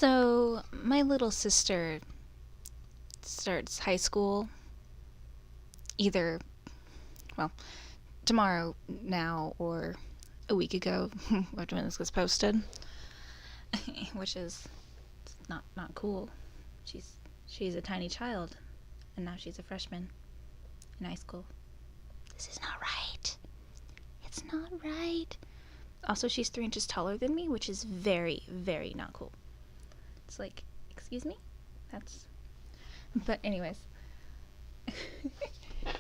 So, my little sister starts high school either, well, tomorrow now or a week ago, when this was posted, which is not cool. She's a tiny child, and now she's a freshman in high school. This is not right. It's not right. Also, she's 3 inches taller than me, which is very, very not cool. It's like, excuse me? But anyways.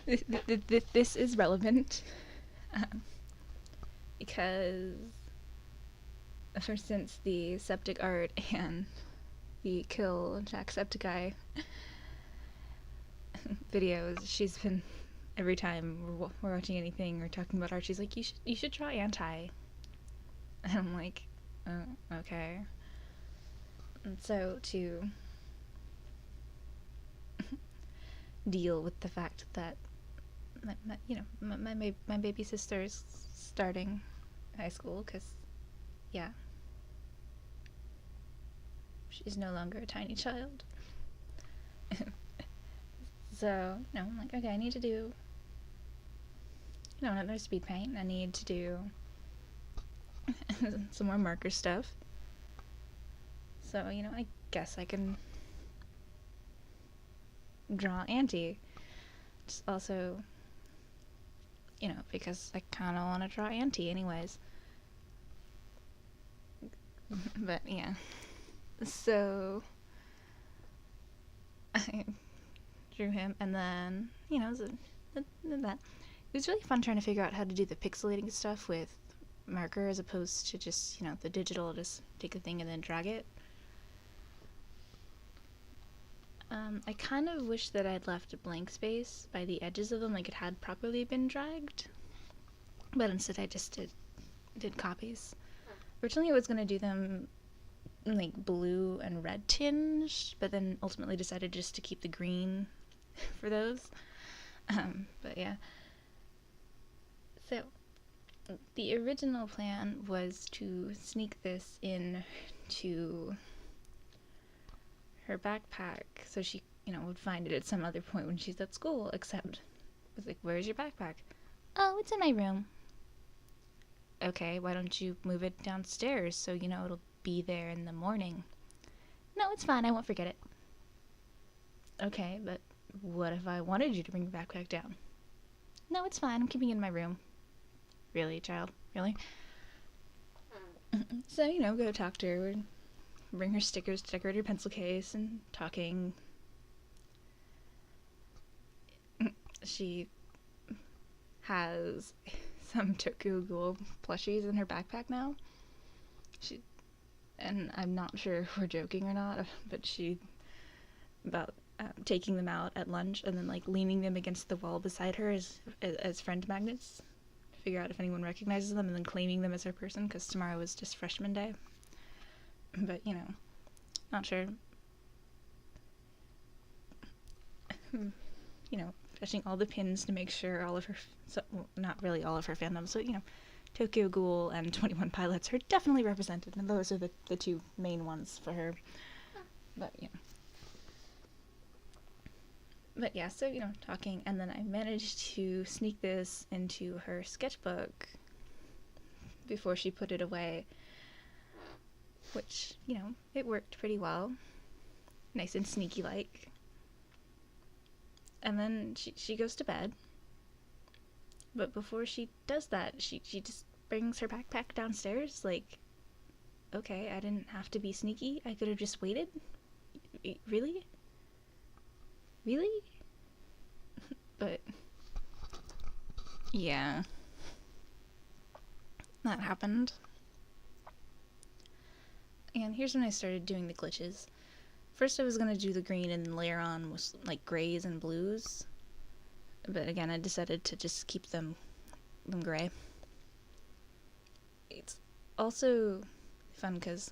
This is relevant. Because ever since the septic art and the kill Jacksepticeye videos, she's been, every time we're watching anything or talking about art, she's like, you should draw anti. And I'm like, okay. And so to deal with the fact that my baby sister's starting high school, because yeah, she's no longer a tiny child. So I'm like, okay, I need to do another speed paint. I need to do some more marker stuff. So I guess I can draw Anti. Just also, because I kind of want to draw Anti anyways. But yeah, so I drew him, and then that it was really fun trying to figure out how to do the pixelating stuff with marker as opposed to just the digital, just take a thing and then drag it. I kind of wish that I'd left a blank space by the edges of them, like it had properly been dragged, but instead I just did copies. Originally I was going to do them like blue and red tinged, but then ultimately decided just to keep the green for those. But yeah. So the original plan was to sneak this in to her backpack so she, would find it at some other point when she's at school, except it was like, where's your backpack? Oh, it's in my room. Okay, why don't you move it downstairs so it'll be there in the morning? No, it's fine, I won't forget it. Okay, but what if I wanted you to bring the backpack down? No, it's fine, I'm keeping it in my room. Really, child? Really? So, go talk to her, bring her stickers to decorate her pencil case, and talking. She has some Tokyo Ghoul plushies in her backpack now. And I'm not sure if we're joking or not, but about taking them out at lunch and then like leaning them against the wall beside her as friend magnets to figure out if anyone recognizes them, and then claiming them as her person because tomorrow is just freshman day. But not sure. Fetching all the pins to make sure all of her, not really all of her fandoms, so Tokyo Ghoul and 21 Pilots are definitely represented, and those are the two main ones for her. But yeah, so talking, and then I managed to sneak this into her sketchbook before she put it away, which it worked pretty well, nice and sneaky like. And then she goes to bed, but before she does that, she just brings her backpack downstairs. Like, okay, I didn't have to be sneaky, I could have just waited. Really? But yeah, that happened. And here's when I started doing the glitches. First I was going to do the green and then layer on with like grays and blues, but again I decided to just keep them gray. It's also fun because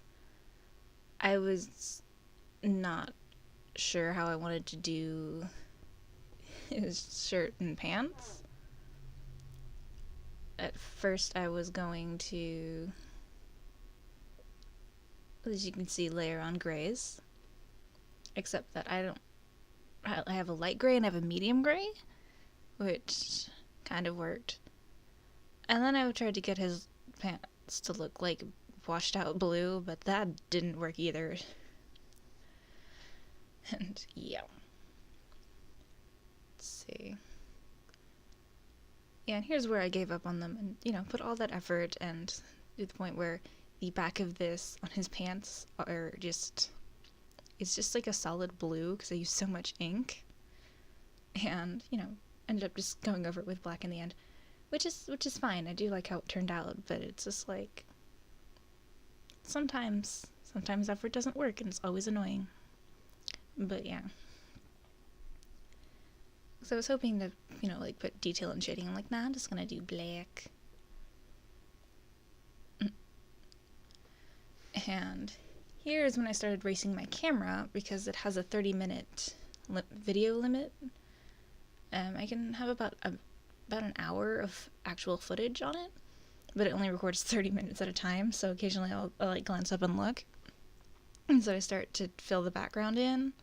I was not sure how I wanted to do his shirt and pants. At first I was going to as you can see, layer on grays. Except that I have a light gray and I have a medium gray, which kind of worked. And then I tried to get his pants to look like washed out blue, but that didn't work either. And yeah. Let's see. Yeah, and here's where I gave up on them and, you know, put all that effort and to the point where the back of this on his pants are just, it's just like a solid blue because I used so much ink. And, you know, ended up just going over it with black in the end, which is fine. I do like how it turned out, but it's just like sometimes effort doesn't work and it's always annoying. But yeah. So I was hoping to, you know, like put detail and shading. I'm like, nah, I'm just gonna do black. And here's when I started racing my camera because it has a 30-minute video limit. I can have about an hour of actual footage on it, but it only records 30 minutes at a time, so occasionally I'll like glance up and look. And so I start to fill the background in,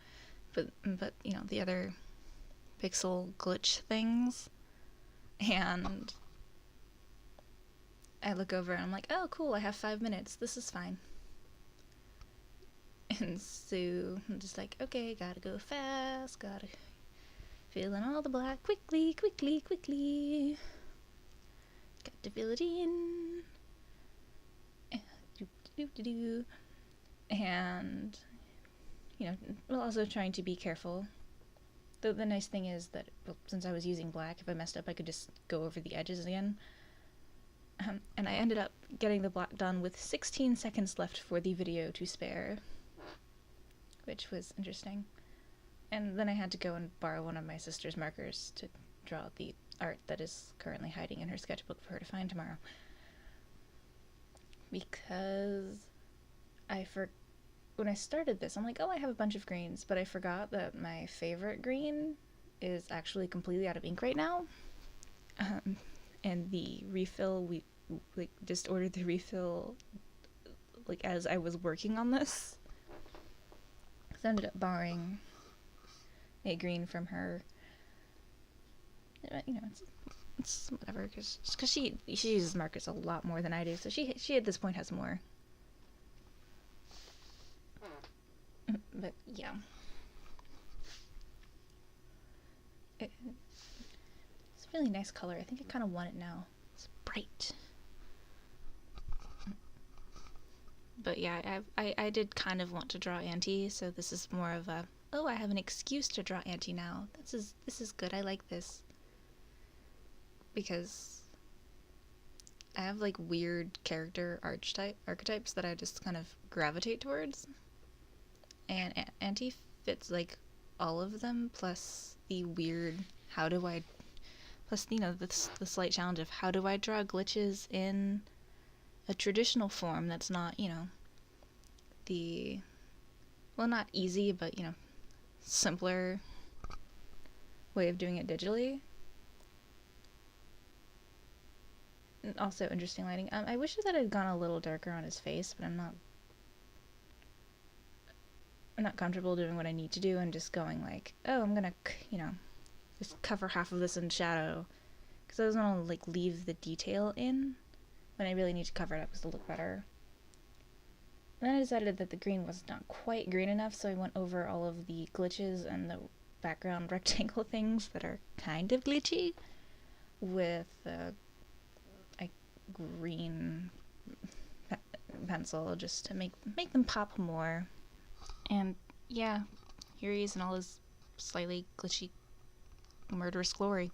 but you know, the other pixel glitch things, and I look over and I'm like, oh cool, I have 5 minutes, this is fine. And so I'm just like, okay, gotta go fast, gotta fill in all the black quickly. Got to fill it in. And, you know, while also trying to be careful. Though the nice thing is that, well, since I was using black, if I messed up, I could just go over the edges again. And I ended up getting the black done with 16 seconds left for the video to spare, which was interesting. And then I had to go and borrow one of my sister's markers to draw the art that is currently hiding in her sketchbook for her to find tomorrow. Because when I started this, I'm like, oh, I have a bunch of greens, but I forgot that my favorite green is actually completely out of ink right now. And the refill, we like just ordered the refill like as I was working on this. So I ended up borrowing a green from her. You know, it's whatever, because she uses markers a lot more than I do, so she at this point has more. But yeah, it's a really nice color. I think I kind of want it now. It's bright. But yeah, I did kind of want to draw Auntie, so this is more of a, oh, I have an excuse to draw Auntie now. This is good. I like this. Because I have like weird character archetypes that I just kind of gravitate towards. And Auntie fits like all of them, plus the weird plus, you know, the slight challenge of how do I draw glitches in a traditional form that's not, you know, not easy, but, you know, simpler way of doing it digitally. And also interesting lighting. I wish that I'd gone a little darker on his face, but I'm not comfortable doing what I need to do and just going like, oh, I'm gonna, you know, just cover half of this in shadow, because I just want to like leave the detail in when I really need to cover it up to look better. And then I decided that the green was not quite green enough, so I went over all of the glitches and the background rectangle things that are kind of glitchy with a green pencil, just to make them pop more. And yeah, here he is in all his slightly glitchy murderous glory.